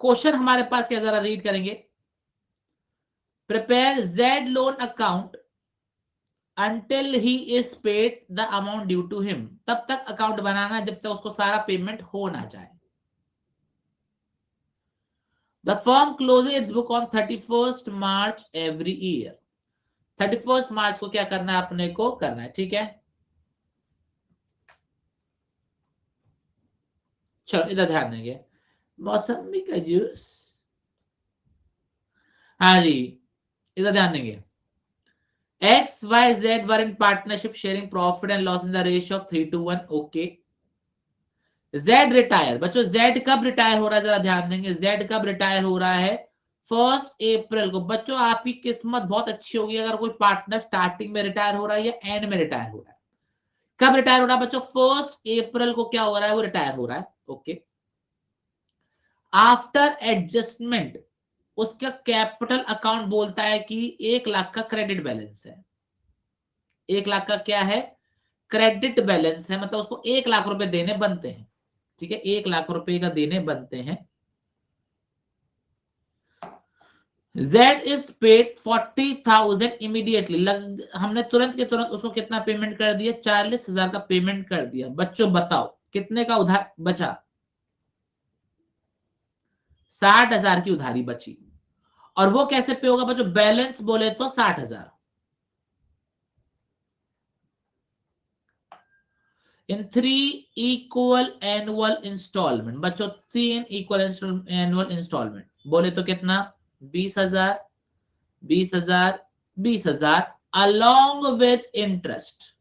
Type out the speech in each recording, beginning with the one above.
Question हमारे पास क्या, जरा रीड करेंगे। Prepare Z loan account until he is paid the amount due to him। तब तक अकाउंट बनाना जब तक उसको सारा पेमेंट हो ना जाए। The firm closes its book on 31st March every year। 31st मार्च को क्या करना है, अपने को करना है, ठीक है। चलो इधर ध्यान देंगे, मौसमी का जूस, हाँ जी, इधर ध्यान देंगे। X, Y, Z were in partnership sharing profit and loss in the ratio of 3:1। Okay. Z retire, बच्चों Z कब रिटायर हो रहा है, जरा ध्यान देंगे। Z कब रिटायर हो रहा है, 1 अप्रैल को। बच्चों आपकी किस्मत बहुत अच्छी होगी अगर कोई पार्टनर स्टार्टिंग में रिटायर हो रहा है या एंड में रिटायर हो रहा है। कब रिटायर हो रहा है बच्चों, 1 अप्रैल को क्या हो रहा है, वो रिटायर हो रहा है। ओके। आफ्टर एडजस्टमेंट उसका कैपिटल अकाउंट बोलता है कि 1 लाख का क्रेडिट बैलेंस है। 1 लाख का क्या है, क्रेडिट बैलेंस है, मतलब उसको 1 लाख रुपए देने बनते हैं, ठीक है। 1 लाख रुपए का देने बनते हैं। Z is paid 40,000 immediately. हमने तुरंत के तुरंत उसको कितना पेमेंट कर दिया, 40,000 का पेमेंट कर दिया। बच्चों बताओ कितने का उधार बचा, 60,000 की उधारी बची। और वो कैसे पे होगा बच्चों, बैलेंस बोले तो 60,000 इन 3 इक्वल एनुअल इंस्टॉलमेंट। बच्चों 3 इक्वल एनुअल इंस्टॉलमेंट बोले तो कितना, 20,000 20,000 20,000 अलॉन्ग विथ इंटरेस्ट।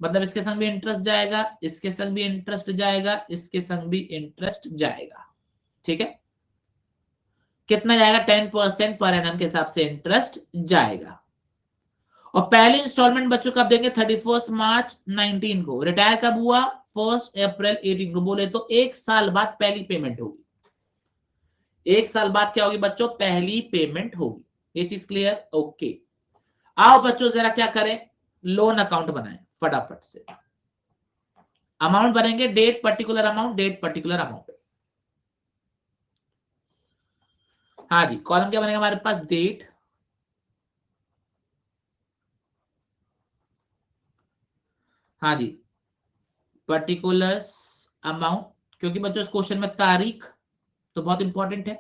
मतलब इसके संग भी इंटरेस्ट जाएगा, इसके संग भी इंटरेस्ट जाएगा, इसके संग भी इंटरेस्ट जाएगा, ठीक है। कितना जाएगा, 10% पर एनम के हिसाब से इंटरेस्ट जाएगा। और पहली इंस्टॉलमेंट बच्चों कब देंगे, 31 मार्च 19 को। रिटायर कब हुआ, 1 अप्रैल 18 को। बोले तो 1 साल बाद पहली पेमेंट होगी। 1 साल बाद क्या होगी बच्चों, पहली पेमेंट होगी। ये चीज क्लियर, ओके। आओ बच्चों जरा क्या करें, लोन अकाउंट बनाएं फटाफट से। अमाउंट बनेंगे, date particular amount, date particular amount. हाँ जी, कॉलम क्या बनेगा हमारे पास, डेट, हाँ जी, पर्टिकुलर्स अमाउंट, क्योंकि बच्चों इस क्वेश्चन में तारीख तो बहुत इंपॉर्टेंट है।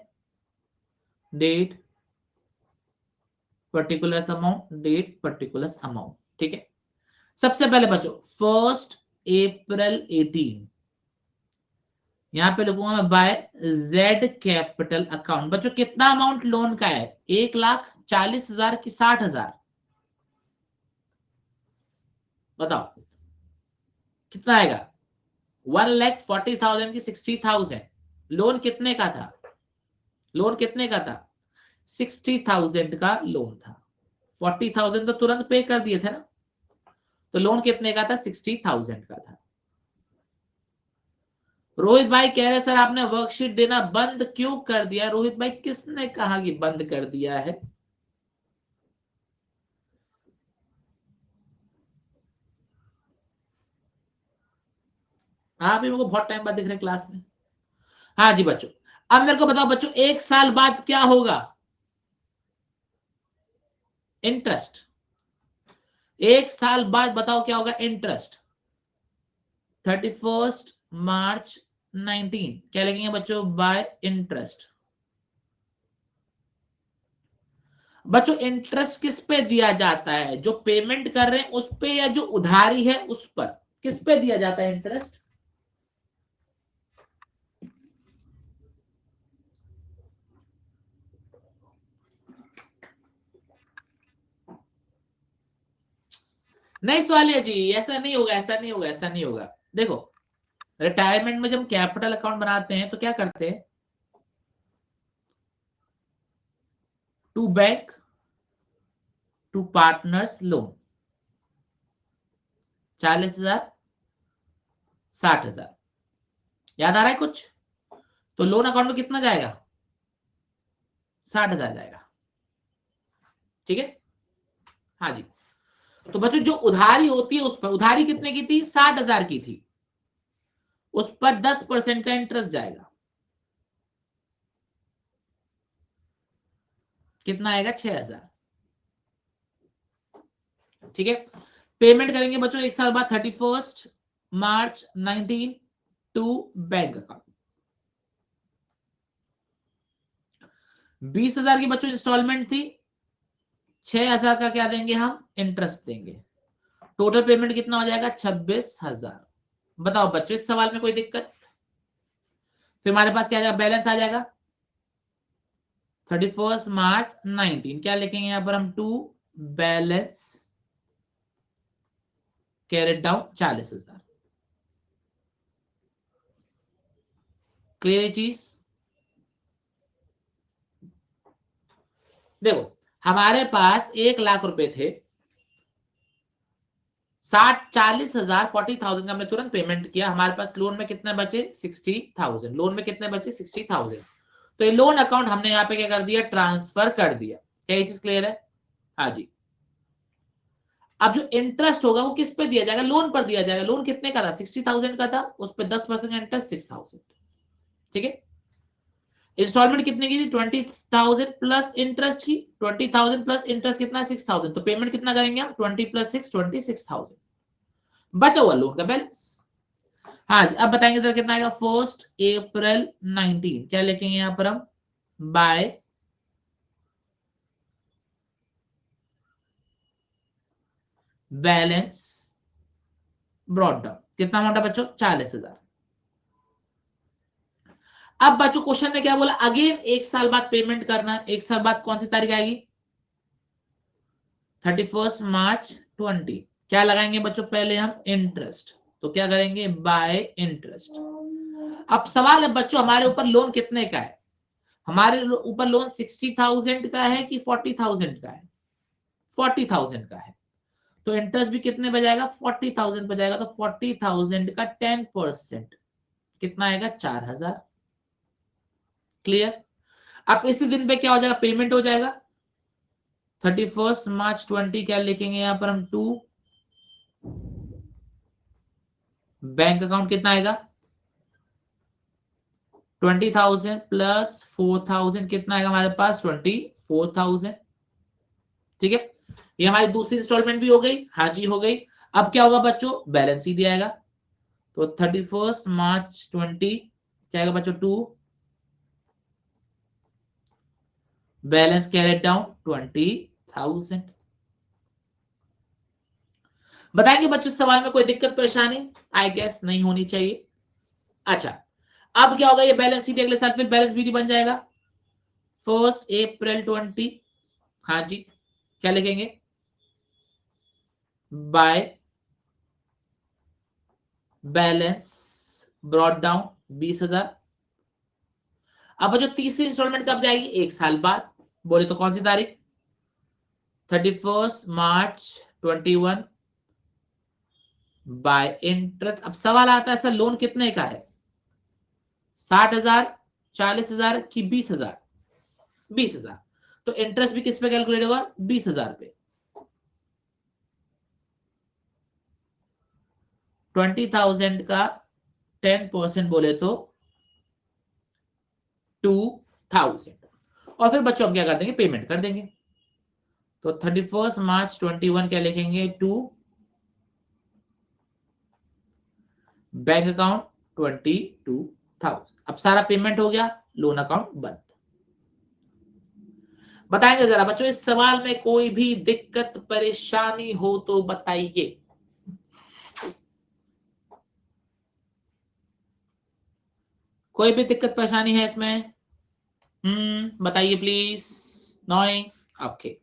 Date particulars amount, date particulars amount, ठीक है। सबसे पहले बच्चों 1 अप्रैल 18, यहां पे लिखूंगा मैं बाय जेड कैपिटल अकाउंट। बच्चों कितना अमाउंट लोन का है, 1,40,000 की 60,000, बताओ कितना आएगा, 1,40,000 की 60,000। लोन कितने का था, लोन कितने का था, 60,000 का लोन था। 40,000 तो तुरंत पे कर दिए थे ना, तो लोन कितने का था, 60,000 का था। रोहित भाई कह रहे सर आपने वर्कशीट देना बंद क्यों कर दिया। रोहित भाई किसने कहा कि बंद कर दिया है, आप ही मेरे को बहुत टाइम बाद दिख रहे क्लास में। हाँ जी बच्चों, अब मेरे को बताओ बच्चों 1 साल बाद क्या होगा, इंटरेस्ट। 1 साल बाद बताओ क्या होगा, इंटरेस्ट। 31 मार्च 19 क्या लिखेंगे बच्चों, बाय इंटरेस्ट। बच्चों इंटरेस्ट किस पे दिया जाता है, जो पेमेंट कर रहे हैं उस पे या जो उधारी है उस पर, किस पे दिया जाता है इंटरेस्ट। नहीं सवालिया जी, ऐसा नहीं होगा, ऐसा नहीं होगा, ऐसा नहीं होगा। देखो रिटायरमेंट में जब कैपिटल अकाउंट बनाते हैं तो क्या करते हैं, to bank to partners loan, 40,000 60,000, याद आ रहा है कुछ। तो लोन अकाउंट में कितना जाएगा, 60,000 जाएगा, ठीक है। हाँ जी, तो बच्चों जो उधारी होती है उस पर, उधारी कितने की थी, 60,000 की थी, उस पर 10% का इंटरेस्ट जाएगा। कितना आएगा 6000। ठीक है, पेमेंट करेंगे बच्चों एक साल बाद 31 मार्च 19 टू बैंक अकाउंट। 20,000 की बच्चों इंस्टॉलमेंट थी, 6,000 का क्या देंगे हम, इंटरेस्ट देंगे। टोटल पेमेंट कितना हो जाएगा 26,000। बताओ बच्चों इस सवाल में कोई दिक्कत? फिर हमारे पास क्या आ जाएगा, बैलेंस आ जाएगा 31 मार्च 19, क्या लिखेंगे यहां पर हम, to balance carried down 40,000। Clear है चीज? देखो हमारे पास 1,00,000 रुपए थे, 40,000 40,000 का हमने तुरंत पेमेंट किया। हमारे पास लोन में कितने बचे, 60,000। लोन में कितने बचे, 60,000। तो ये लोन अकाउंट हमने यहाँ पे क्या कर दिया, ट्रांसफर कर दिया। क्या ये चीज क्लियर है? हाँ जी। अब जो इंटरेस्ट होगा वो किस पे दिया जाएगा, लोन पर दिया जाएगा। लोन कितने का था, 60,000 का था, उस पर 10% इंटरेस्ट 6,000। ठीक है, इंस्टॉलमेंट कितने की थी, 20,000 प्लस इंटरेस्ट की। 20,000 प्लस इंटरेस्ट कितना, 6,000। तो पेमेंट कितना करेंगे हम, 20 प्लस 6 26,000। बचा हुआ लोन का बैलेंस। हाँ जी, अब बताएंगे सर कितना आएगा, 1 अप्रैल 19, क्या लिखेंगे यहां पर हम, बाय बैलेंस ब्रॉट डाउन। कितना अमाउंट है बच्चों, 40,000। अब बच्चों क्वेश्चन ने क्या बोला, अगेन एक साल बाद पेमेंट करना है। एक साल बाद कौन सी तारीख आएगी, 31 मार्च 20। क्या लगाएंगे बच्चों, पहले हम इंटरेस्ट, तो क्या करेंगे, बाय इंटरेस्ट। अब सवाल है बच्चों हमारे ऊपर लोन कितने का है, हमारे ऊपर लोन 60,000 का है कि 40,000 का है, 40,000 का है। तो इंटरेस्ट भी कितने पे जाएगा, 40,000 पे जाएगा। तो 40,000 का 10% कितना आएगा, 4,000। क्लियर? अब इसी दिन पे क्या हो जाएगा, पेमेंट हो जाएगा 31 मार्च 20। क्या लिखेंगे यहां पर हम, टू बैंक अकाउंट कितना आएगा, 20,000 प्लस 4,000 कितना आएगा हमारे पास, 24,000। ठीक है, ये हमारी दूसरी इंस्टॉलमेंट भी हो गई, हाँ जी हो गई। अब क्या होगा बच्चों, बैलेंस ही दिया आएगा। तो 31 मार्च 20 क्या आएगा बच्चों, टू बैलेंस कैरेट डाउन 20,000। बताएंगे बच्चों सवाल में कोई दिक्कत परेशानी, आई गेस नहीं होनी चाहिए। अच्छा, अब क्या होगा, ये बैलेंस शीट अगले साल फिर बैलेंस शीट बन जाएगा 1 अप्रैल 20। हाँ जी, क्या लिखेंगे, बाय बैलेंस ब्रॉट डाउन 20,000। अब जो तीसरी इंस्टॉलमेंट कब जाएगी, एक साल बाद। बोले तो कौन सी तारीख, 31 मार्च 21 बाय इंटरेस्ट। अब सवाल आता है सर लोन कितने का है, 60,000 40,000 की 20,000, 20,000। तो इंटरेस्ट भी किस पे कैलकुलेट होगा, 20,000 पे। 20,000 का 10% बोले तो 2,000। और फिर बच्चों हम क्या कर देंगे, पेमेंट कर देंगे। तो 31 मार्च 21 क्या लिखेंगे, टू बैंक अकाउंट 22,000। अब सारा पेमेंट हो गया, लोन अकाउंट बंद। बताएंगे जरा बच्चों इस सवाल में कोई भी दिक्कत परेशानी हो तो बताइए। कोई भी दिक्कत परेशानी है इसमें, बताइए प्लीज। Knowing, okay.